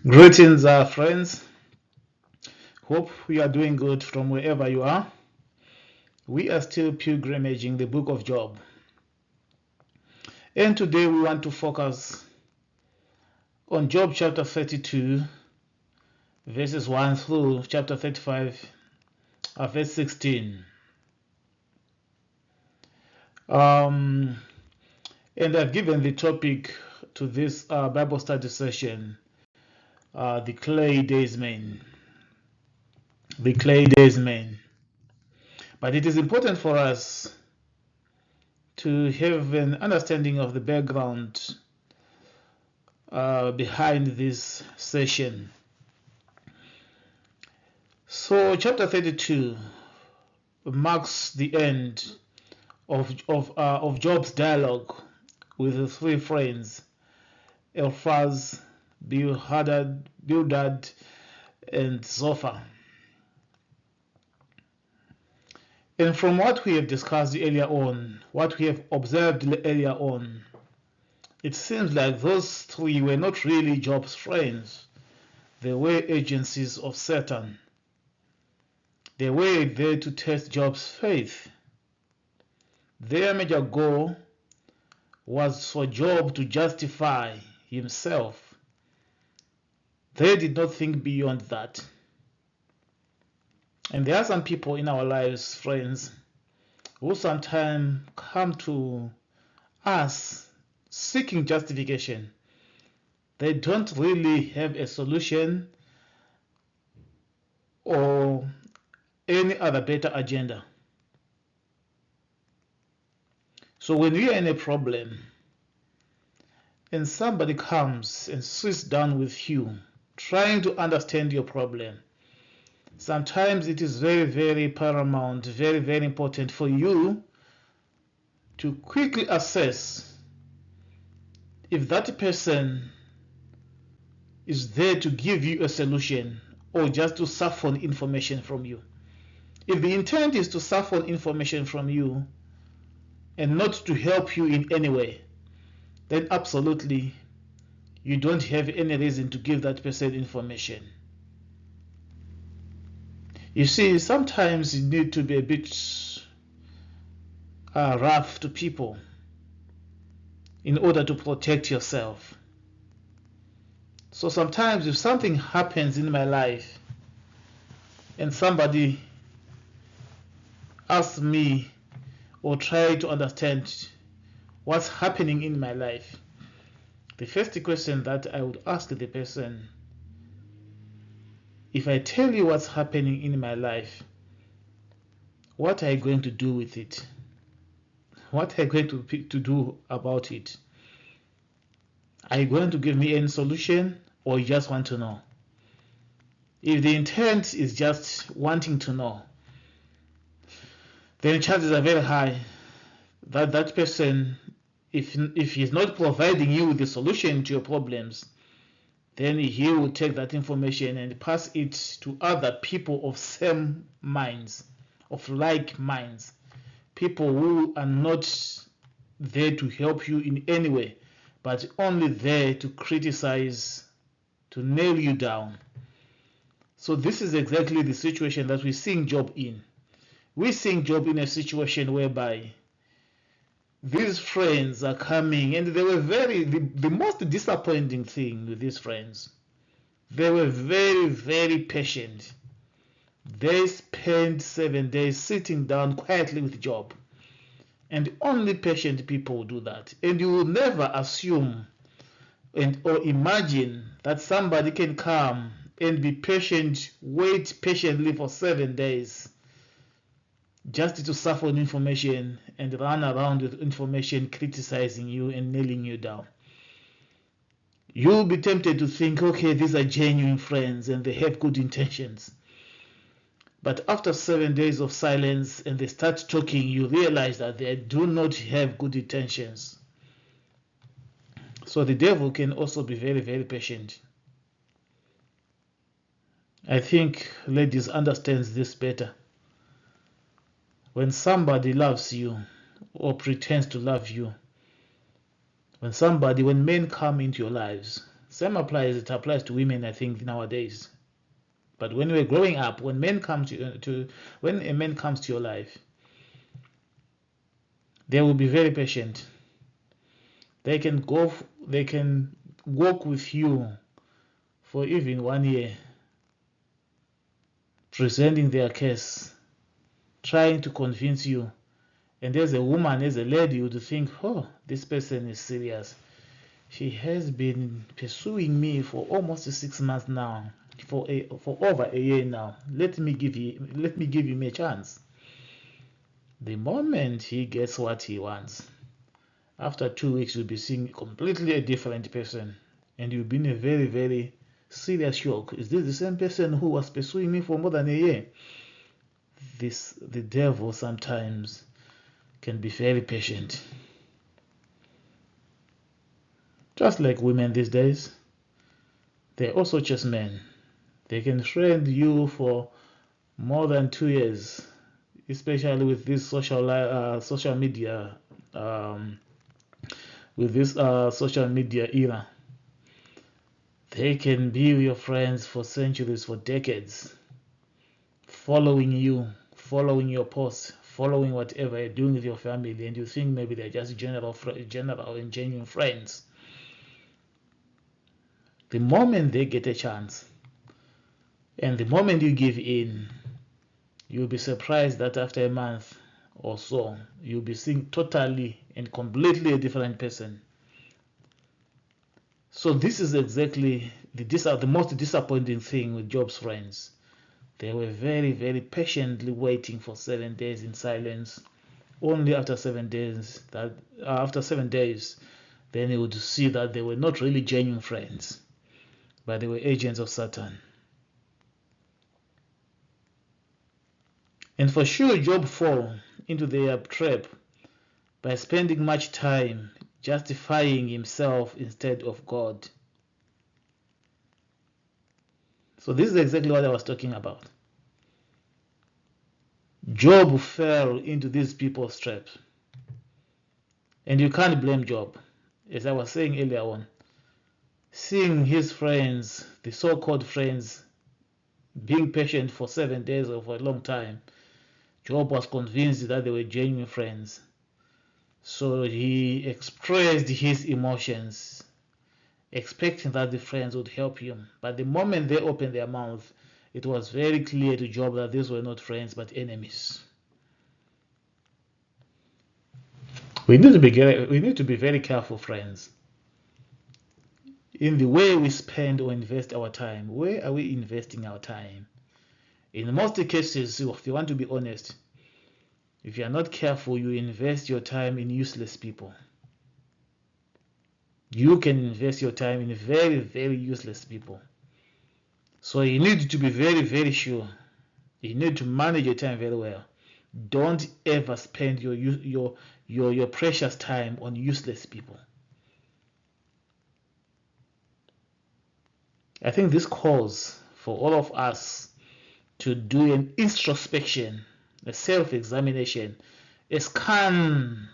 Greetings, friends. Hope you are doing good from wherever you are. We are still pilgrimaging the book of Job. And today we want to focus on Job chapter 32, verses 1 through chapter 35, verse 16. And I've given the topic to this Bible study session, the Clay Daysman. The Clay Daysman. But it is important for us to have an understanding of the background behind this session. So chapter 32 marks the end of Job's dialogue with the three friends, Eliphaz, Bildad, and Zophar. And from what we have discussed earlier on, what we have observed earlier on, it seems like those three were not really Job's friends. They were agencies of Satan. They were there to test Job's faith. Their major goal was for Job to justify himself. They did not think beyond that. And there are some people in our lives, friends, who sometimes come to us seeking justification. They don't really have a solution or any other better agenda. So when we are in a problem and somebody comes and sits down with you trying to understand your problem, sometimes it is very, very paramount, very, very important for you to quickly assess if that person is there to give you a solution or just to siphon information from you. If the intent is to siphon information from you and not to help you in any way, then absolutely you don't have any reason to give that person information. You see, sometimes you need to be a bit rough to people in order to protect yourself. So sometimes if something happens in my life and somebody asks me or try to understand what's happening in my life, the first question that I would ask the person, if I tell you what's happening in my life, what are you going to do with it? What are you going to do about it? Are you going to give me any solution, or you just want to know? If the intent is just wanting to know, then chances are very high that that person, if he's not providing you with the solution to your problems, then he will take that information and pass it to other people of same minds, of like minds, people who are not there to help you in any way, but only there to criticize, to nail you down. So this is exactly the situation that we're seeing Job in. We're seeing Job in a situation whereby these friends are coming, and they were the most disappointing thing with these friends. They were very, very patient. They spent 7 days sitting down quietly with Job. And only patient people do that. And you will never assume or imagine that somebody can come and be patient, wait patiently for 7 days just to suffer information and run around with information criticizing you and nailing you down. You'll be tempted to think, okay, these are genuine friends and they have good intentions. But after 7 days of silence and they start talking, you realize that they do not have good intentions. So the devil can also be very, very patient. I think ladies understands this better. When somebody loves you or pretends to love you, when men come into your lives, Same applies. It applies to women, I think, nowadays. But when we're growing up, when men come when a man comes to your life, they will be very patient. They can they can work with you for even 1 year, presenting their case, trying to convince you. And as a woman, as a lady, you would think, oh, this person is serious. She has been pursuing me for almost 6 months now, for over a year now. Let me give him a chance. The moment he gets what he wants, after 2 weeks, you'll be seeing completely a different person, and you'll be in a very, very serious shock. Is this the same person who was pursuing me for more than a year? The devil sometimes can be very patient. Just like women these days, they're also just men. They can friend you for more than 2 years, especially with this social media, um, social media era. They can be your friends for centuries, for decades, following you, following your posts, following whatever you're doing with your family, and you think maybe they're just general and genuine friends. The moment they get a chance, and the moment you give in, you'll be surprised that after a month or so, you'll be seeing totally and completely a different person. So this is exactly the most disappointing thing with Job's friends. They were very, very patiently waiting for 7 days in silence. Only after 7 days, then he would see that they were not really genuine friends, but they were agents of Satan. And for sure, Job fell into their trap by spending much time justifying himself instead of God. So this is exactly what I was talking about. Job fell into these people's traps. And you can't blame Job. As I was saying earlier on, seeing his friends, the so-called friends, being patient for 7 days or for a long time, Job was convinced that they were genuine friends. So he expressed his emotions, expecting that the friends would help him. But the moment they opened their mouth, it was very clear to Job that these were not friends but enemies. We need to be very careful, friends, in the way we spend or invest our time. Where are we investing our time? In most cases, if you want to be honest, if you are not careful, you invest your time in useless people. You can invest your time in very, very useless people. So you need to be very, very sure. You need to manage your time very well. Don't ever spend your precious time on useless people. I think this calls for all of us to do an introspection, a self-examination, a scan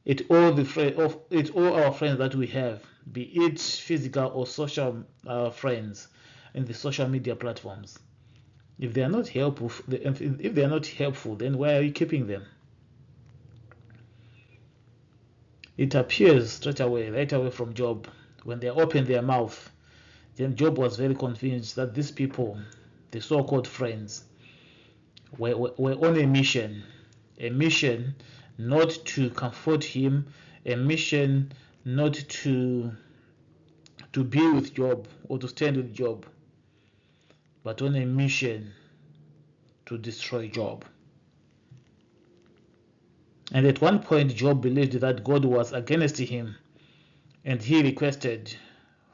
at all our friends that we have, be it physical or social friends in the social media platforms. If they are not helpful, then why are you keeping them? It appears right away from Job, when they opened their mouth, then Job was very convinced that these people, the so-called friends, were on a mission not to comfort him, a mission not to be with Job or to stand with Job, but on a mission to destroy Job. And at one point, Job believed that God was against him, and he requested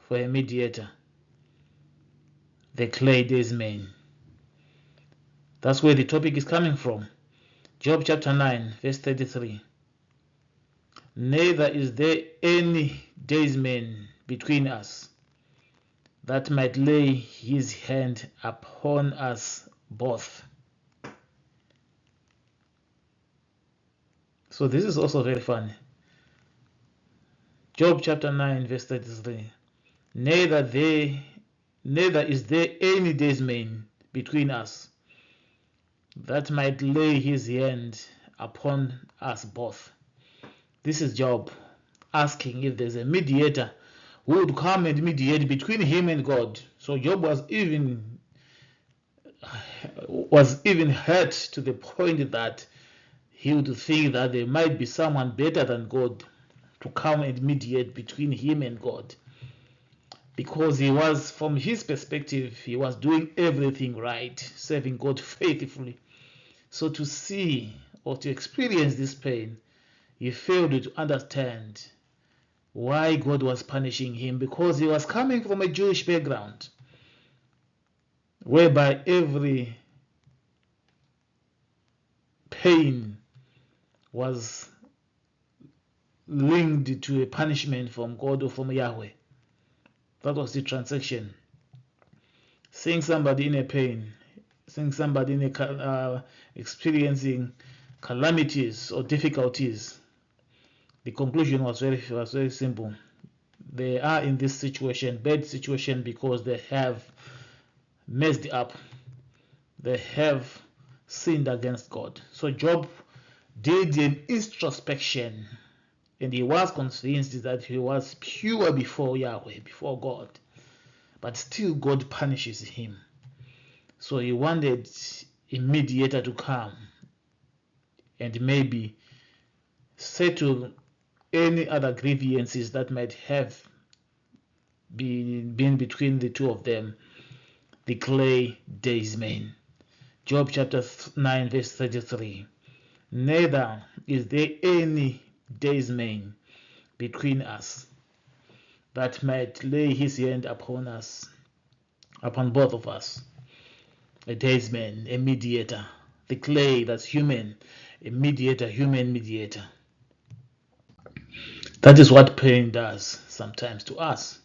for a mediator, the Clay Daysman. That's where the topic is coming from. Job chapter 9, verse 33. Neither is there any daysman between us that might lay his hand upon us both. So this is also very funny. Job chapter 9 verse 33. Neither is there any daysman between us that might lay his hand upon us both. This is Job asking if there's a mediator who would come and mediate between him and God. So Job was even hurt to the point that he would think that there might be someone better than God to come and mediate between him and God. Because he was, from his perspective, he was doing everything right, serving God faithfully. So to see or to experience this pain, he failed to understand why God was punishing him, because he was coming from a Jewish background whereby every pain was linked to a punishment from God or from Yahweh. That was the transaction. Seeing somebody in a pain, seeing somebody in a experiencing calamities or difficulties, the conclusion was very simple. They are in this situation, bad situation, because they have messed up. They have sinned against God. So Job did an introspection, and he was convinced that he was pure before Yahweh, before God. But still God punishes him. So he wanted a mediator to come and maybe settle any other grievances that might have been between the two of them, the Clay Daysman. Job chapter 9 verse 33. Neither is there any daysman between us that might lay his hand upon us, upon both of us. A daysman, a mediator. The clay, that's human, a mediator, human mediator. That is what pain does sometimes to us.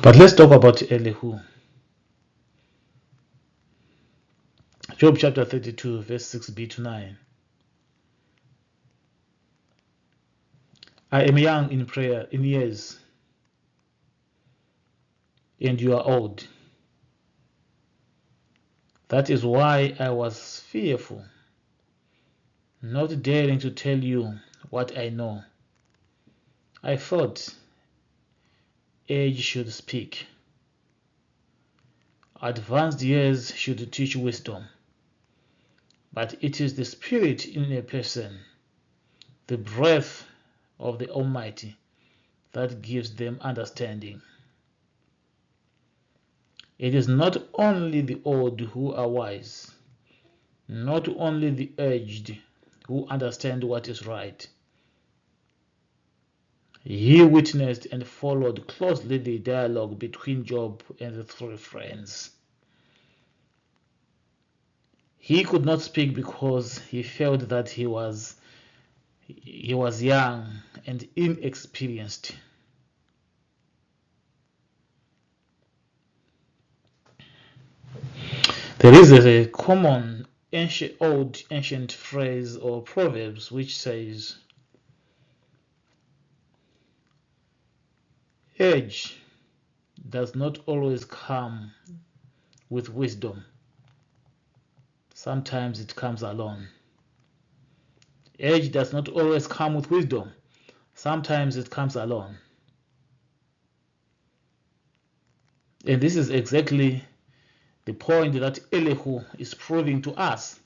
But let's talk about Elihu. Job chapter 32 verse 6b to 9. I am young in prayer, in years, and you are old. That is why I was fearful, not daring to tell you what I know. I thought age should speak. Advanced years should teach wisdom. But it is the Spirit in a person, the breath of the Almighty, that gives them understanding. It is not only the old who are wise, not only the aged who understand what is right. He witnessed and followed closely the dialogue between Job and the three friends. He could not speak because he felt that he was young and inexperienced. There is a common ancient phrase or proverbs which says, age does not always come with wisdom. Sometimes it comes alone. Age does not always come with wisdom. Sometimes it comes alone. And this is exactly the point that Elihu is proving to us,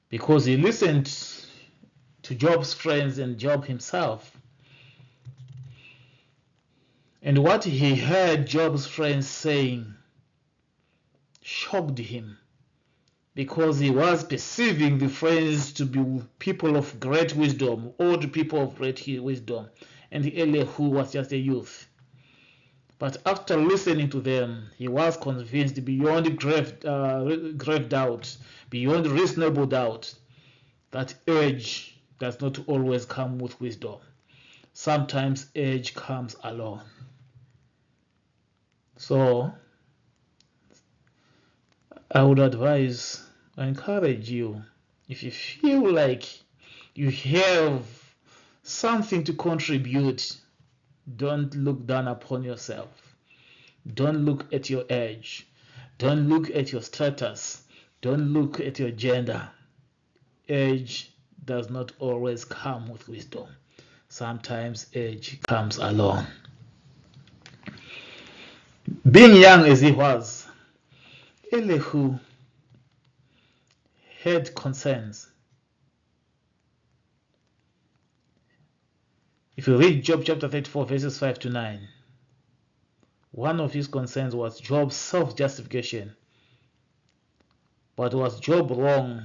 because he listened to Job's friends and Job himself. And what he heard Job's friends saying shocked him, because he was perceiving the friends to be people of great wisdom, old people of great wisdom, and Elihu was just a youth. But after listening to them, he was convinced beyond grave doubt, beyond reasonable doubt, that age does not always come with wisdom. Sometimes age comes alone. So I would encourage you If you feel like you have something to contribute, don't look down upon yourself. Don't look at your age. Don't look at your status. Don't look at your gender. Age does not always come with wisdom. Sometimes age comes alone. Being young as he was, Elihu had concerns. If you read Job chapter 34, verses 5 to 9, one of his concerns was Job's self-justification. But was Job wrong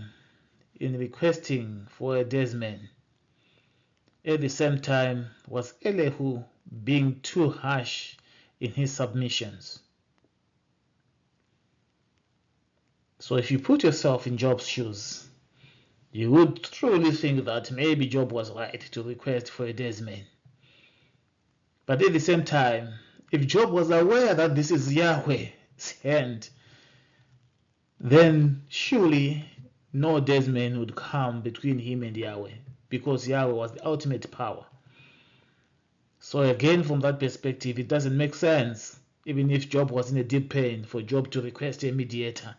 in requesting for a daysman? At the same time, was Elihu being too harsh in his submissions? So if you put yourself in Job's shoes, you would truly think that maybe Job was right to request for a daysman. But at the same time, if Job was aware that this is Yahweh's hand, then surely no daysman would come between him and Yahweh, because Yahweh was the ultimate power. So again, from that perspective, it doesn't make sense, even if Job was in a deep pain, for Job to request a mediator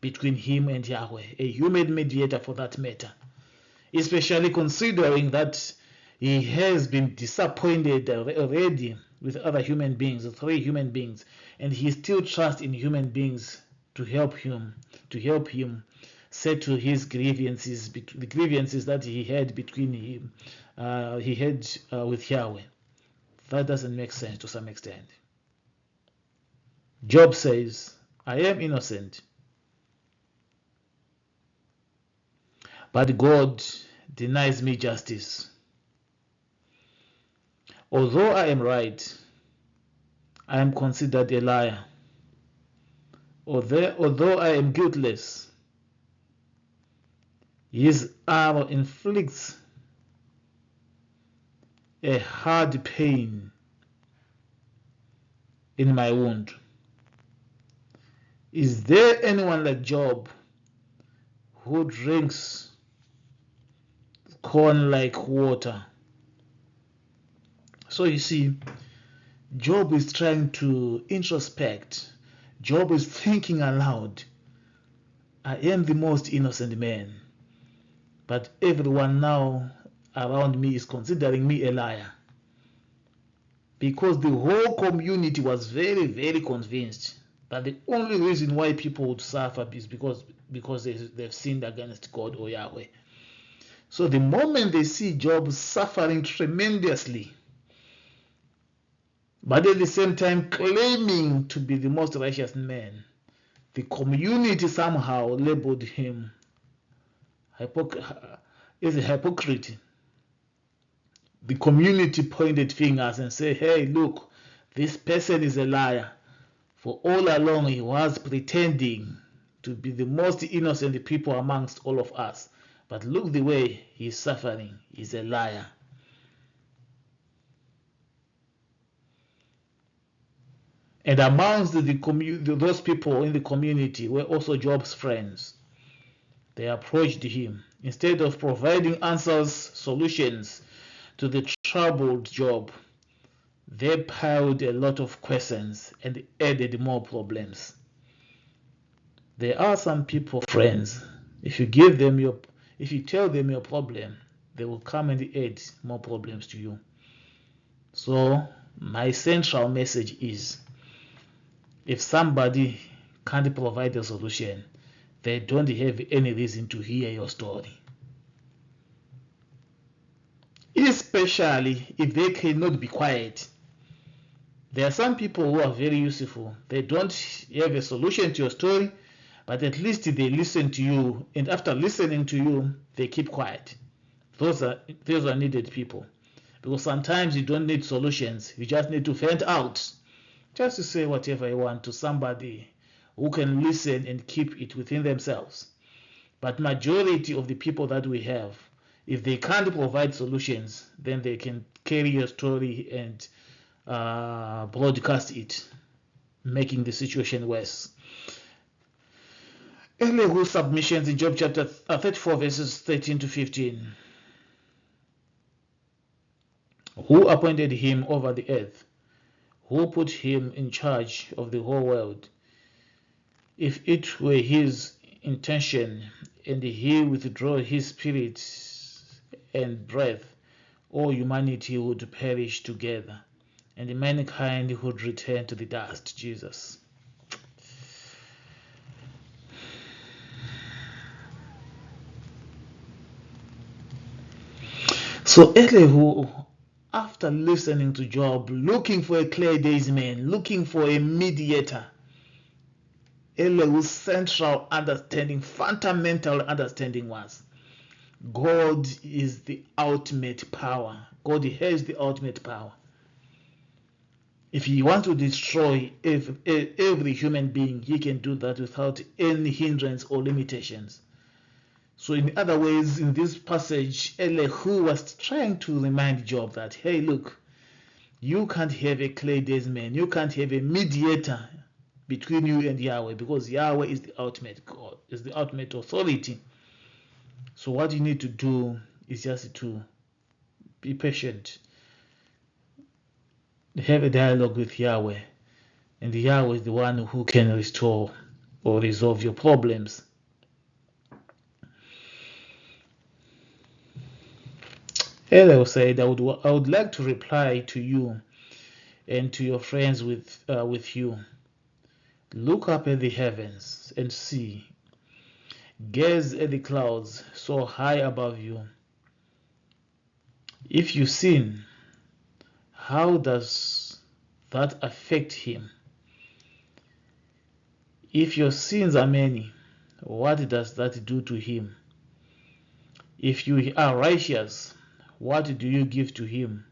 between him and Yahweh, a human mediator for that matter, especially considering that he has been disappointed already with other human beings, 3 human beings, and he still trusts in human beings to help him settle his grievances, the grievances that he had between him, with Yahweh. That doesn't make sense to some extent. Job says, I am innocent, but God denies me justice. Although I am right, I am considered a liar. Although I am guiltless, his arrow inflicts a hard pain in my wound. Is there anyone like Job who drinks corn like water? So you see, Job is trying to introspect. Job is thinking aloud. I am the most innocent man, but everyone now around me is considering me a liar. Because the whole community was very, very convinced that the only reason why people would suffer is because they've sinned against God or Yahweh. So the moment they see Job suffering tremendously, but at the same time claiming to be the most righteous man, the community somehow labeled him as a hypocrite. The community pointed fingers and said, hey, look, this person is a liar. For all along he was pretending to be the most innocent people amongst all of us. But look the way he's suffering. He's a liar. And amongst those people in the community were also Job's friends. They approached him. Instead of providing answers, solutions to the troubled Job, they piled a lot of questions and added more problems. There are some people, friends, if you tell them your problem, they will come and add more problems to you. So my central message is, if somebody can't provide a solution, they don't have any reason to hear your story. Especially if they cannot be quiet. There are some people who are very useful. They don't have a solution to your story, but at least they listen to you, and after listening to you, they keep quiet. Those are needed people. Because sometimes you don't need solutions, you just need to vent out. Just to say whatever you want to somebody who can listen and keep it within themselves. But majority of the people that we have, if they can't provide solutions, then they can carry your story and broadcast it, making the situation worse. Elihu's submissions in Job chapter 34 verses 13 to 15. Who appointed him over the earth? Who put him in charge of the whole world? If it were his intention, and he withdraw his spirit and breath, all humanity would perish together, and mankind would return to the dust. Jesus. So Elihu, after listening to Job, looking for a Clay Daysman, looking for a mediator, Elihu's central understanding, fundamental understanding was God is the ultimate power. God has the ultimate power. If he wants to destroy every human being, he can do that without any hindrance or limitations. So in other ways, in this passage, Elihu was trying to remind Job that, hey, look, you can't have a Clay Daysman, you can't have a mediator between you and Yahweh, because Yahweh is the ultimate God, is the ultimate authority. So what you need to do is just to be patient, have a dialogue with Yahweh, and Yahweh is the one who can restore or resolve your problems. Elihu said, I would like to reply to you and to your friends with you. Look up at the heavens and see. Gaze at the clouds so high above you. If you sin, how does that affect him? If your sins are many, what does that do to him? If you are righteous, what do you give to him?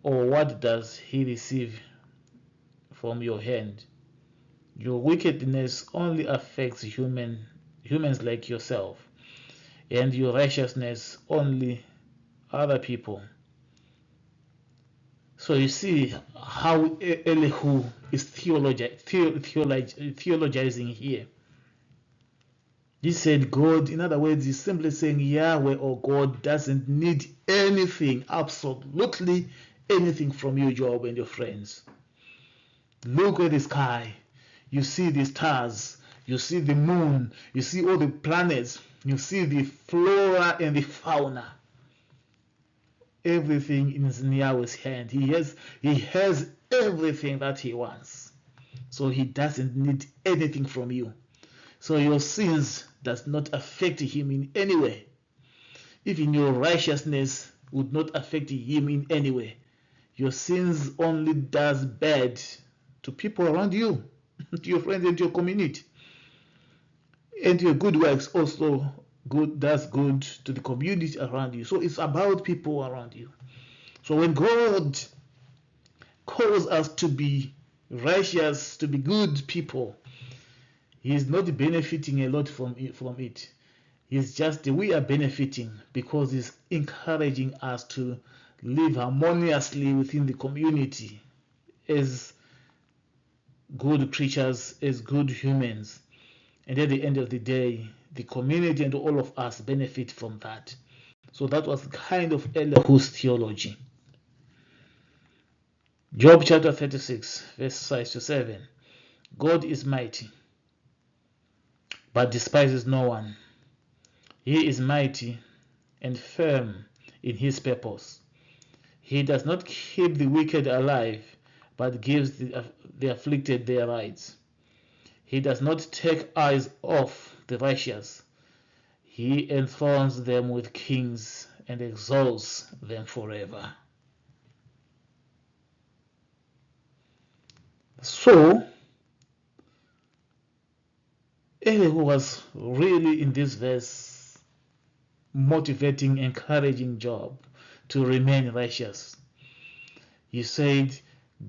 Or what does he receive from your hand? Your wickedness only affects humans like yourself, and your righteousness only other people. So you see how Elihu is theologizing here. He said God, in other words, he's simply saying Yahweh or God doesn't need anything, absolutely anything from you, Job, and your friends. Look at the sky. You see the stars. You see the moon. You see all the planets. You see the flora and the fauna. Everything is in Yahweh's hand. He has everything that he wants. So he doesn't need anything from you. So your sins does not affect him in any way. Even your righteousness would not affect him in any way. Your sins only does bad to people around you, to your friends and to your community. And your good works also does good to the community around you. So it's about people around you. So when God calls us to be righteous, to be good people, he is not benefiting a lot from it. It's just we are benefiting because he's encouraging us to live harmoniously within the community as good creatures, as good humans. And at the end of the day, the community and all of us benefit from that. So that was kind of Elihu's theology. Job chapter 36, verse 5 to 7. God is mighty, but despises no one. He is mighty and firm in his purpose. He does not keep the wicked alive, but gives the afflicted their rights. He does not take eyes off the righteous. He enthrones them with kings and exalts them forever. So, Elihu was really in this verse motivating, encouraging Job to remain righteous. He said,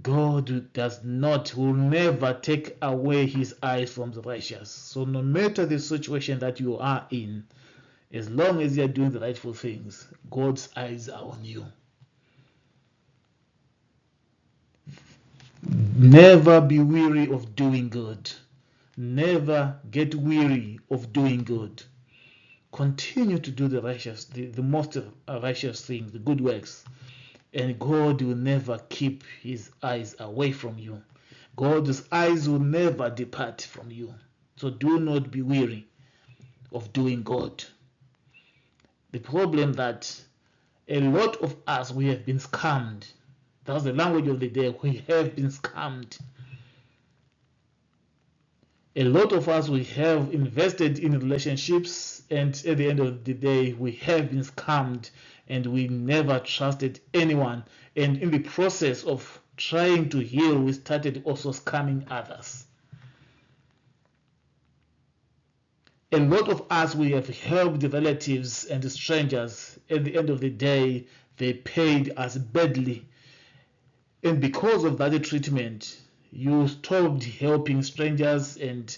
God will never take away his eyes from the righteous. So no matter the situation that you are in, as long as you are doing the rightful things, God's eyes are on you. Never be weary of doing good. Never get weary of doing good. Continue to do the righteous, the most righteous things, the good works, and God will never keep his eyes away from you. God's eyes will never depart from you. So do not be weary of doing good. The problem that a lot of us, we have been scammed. That's the language of the day. We have been scammed. A lot of us, we have invested in relationships, and at the end of the day, we have been scammed, and we never trusted anyone. And in the process of trying to heal, we started also scamming others. A lot of us, we have helped relatives and strangers. At the end of the day, they paid us badly. And because of that treatment, you stopped helping strangers and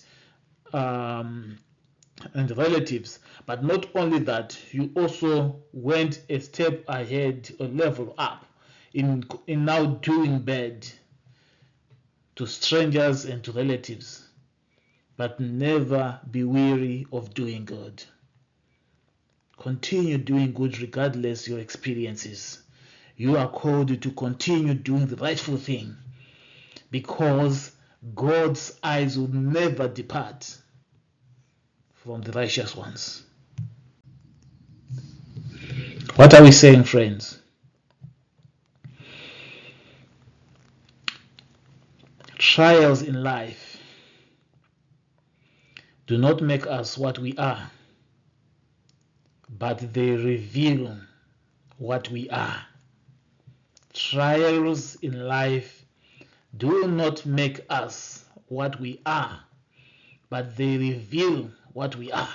relatives. But not only that, you also went a step ahead, a level up in now doing bad to strangers and to relatives. But never be weary of doing good. Continue doing good regardless your experiences. You are called to continue doing the rightful thing, because God's eyes will never depart from the righteous ones. What are we saying, friends? Trials in life do not make us what we are, but they reveal what we are. Trials in life do not make us what we are, but they reveal what we are.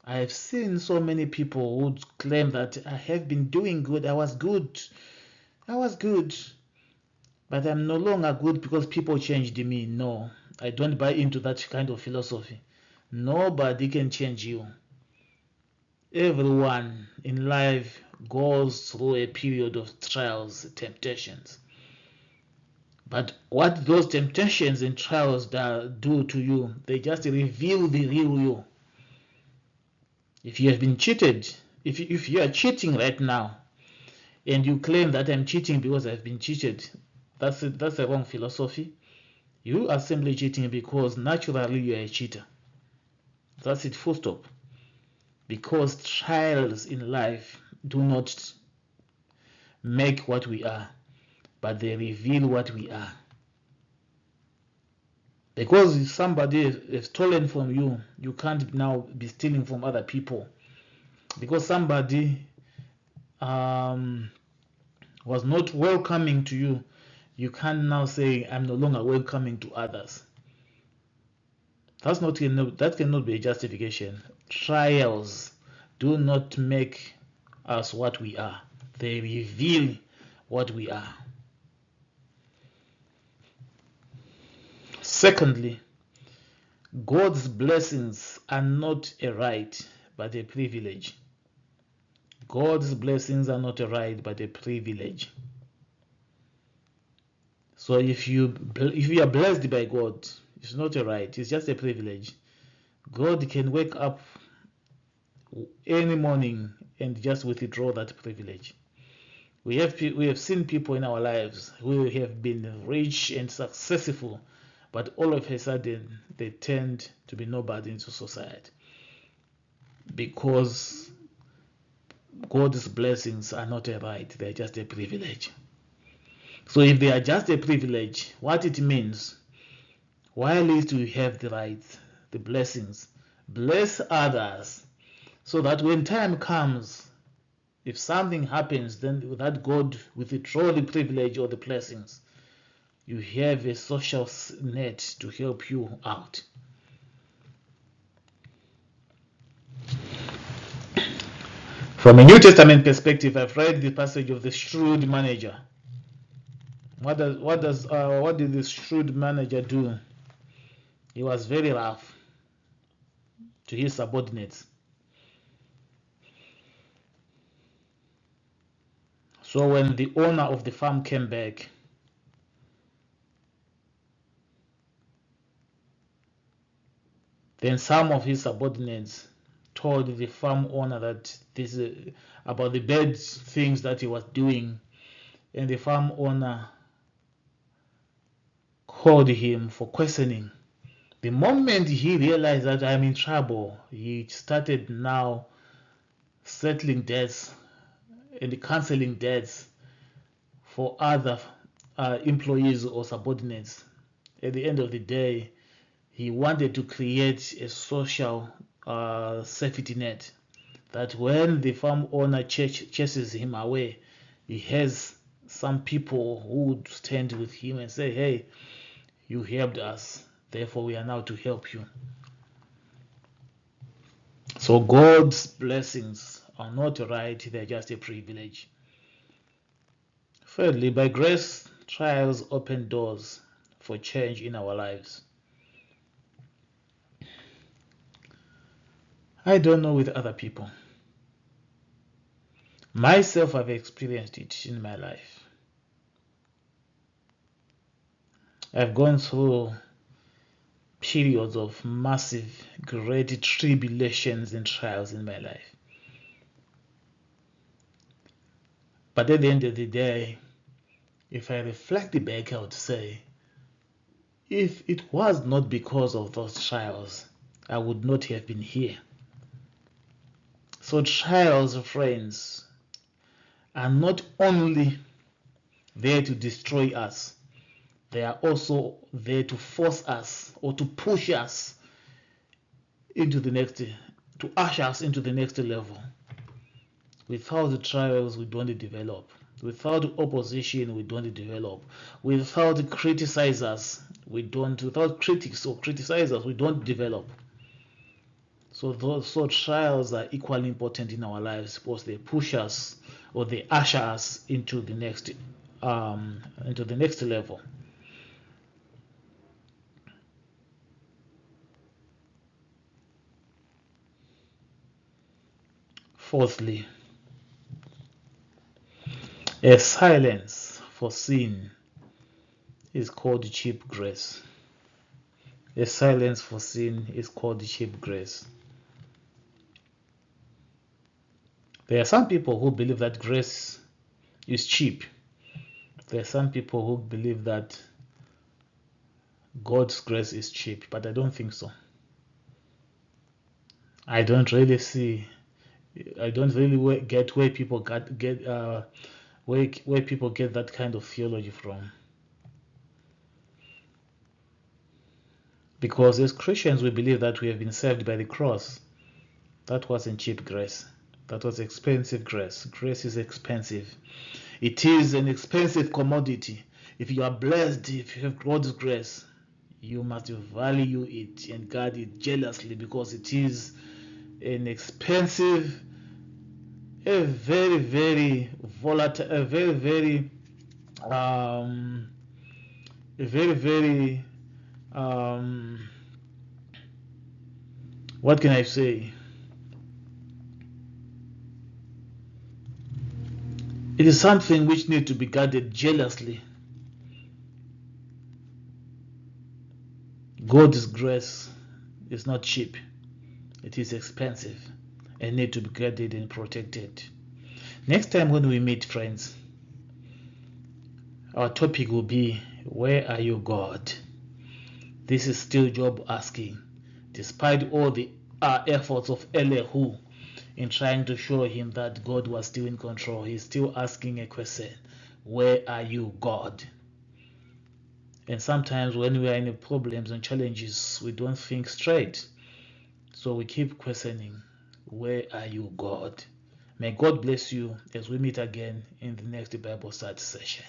I have seen so many people who claim that I have been doing good, I was good, but I'm no longer good because people changed me. No, I don't buy into that kind of philosophy. Nobody can change you. Everyone in life goes through a period of trials, temptations. But what those temptations and trials do to you, they just reveal the real you. If you have been cheated, if you are cheating right now, and you claim that I'm cheating because I've been cheated, that's a wrong philosophy. You are simply cheating because naturally you are a cheater. That's it, full stop. Because trials in life do not make what we are, but they reveal what we are. Because if somebody has stolen from you, you can't now be stealing from other people. Because somebody was not welcoming to you, you can't now say, I'm no longer welcoming to others. That cannot be a justification. Trials do not make us what we are. They reveal what we are. Secondly, God's blessings are not a right, but a privilege. God's blessings are not a right, but a privilege. So if you are blessed by God, it's not a right, it's just a privilege. God can wake up any morning and just withdraw that privilege. We have seen people in our lives who have been rich and successful, but all of a sudden they tend to be nobody into society, because God's blessings are not a right, they're just a privilege. So if they are just a privilege, what it means, while least we have the rights, the blessings, bless others, so that when time comes, if something happens, then that God withdraw the privilege or the blessings, you have a social net to help you out. From a New Testament perspective, I've read the passage of the shrewd manager. What did this shrewd manager do? He was very rough to his subordinates. So when the owner of the farm came back, Then some of his subordinates told the farm owner that this about the bad things that he was doing, and the farm owner called him for questioning. The moment he realized that I'm in trouble, he started now settling debts and canceling debts for other employees or subordinates. At the end of the day, he wanted to create a social safety net that when the farm owner chases him away, he has some people who would stand with him and say, hey, you helped us, therefore we are now to help you. So God's blessings are not right, they're just a privilege. Thirdly, by grace, trials open doors for change in our lives. I don't know with other people. Myself, I've experienced it in my life. I've gone through periods of massive, great tribulations and trials in my life. But at the end of the day, if I reflect back, I would say, if it was not because of those trials, I would not have been here. So trials, friends, are not only there to destroy us, they are also there to force us or to push us into the next, to usher us into the next level. Without the trials, we don't develop. Without opposition, we don't develop. Without criticizers, we don't. Without critics or criticizers, we don't develop. So trials are equally important in our lives because they push us or they usher us into the next level. Fourthly, a silence for sin is called cheap grace. A silence for sin is called cheap grace. There are some people who believe that grace is cheap. There are some people who believe that God's grace is cheap, but I don't think so. I don't really get where people get where people get that kind of theology from. Because as Christians, we believe that we have been saved by the cross. That wasn't cheap grace. That was expensive grace. Grace is expensive. It is an expensive commodity. If you are blessed, if you have God's grace, you must value it and guard it jealously because it is an expensive, a very, very volatile, a very, very, what can I say? It is something which needs to be guarded jealously. God's grace is not cheap. It is expensive and need to be guarded and protected. Next time when we meet, friends, our topic will be, where are you, God? This is still Job asking, despite all the efforts of Elihu in trying to show him that God was still in control. He's still asking a question, where are you, God? And sometimes when we are in problems and challenges, we don't think straight. So we keep questioning, where are you, God? May God bless you as we meet again in the next Bible study session.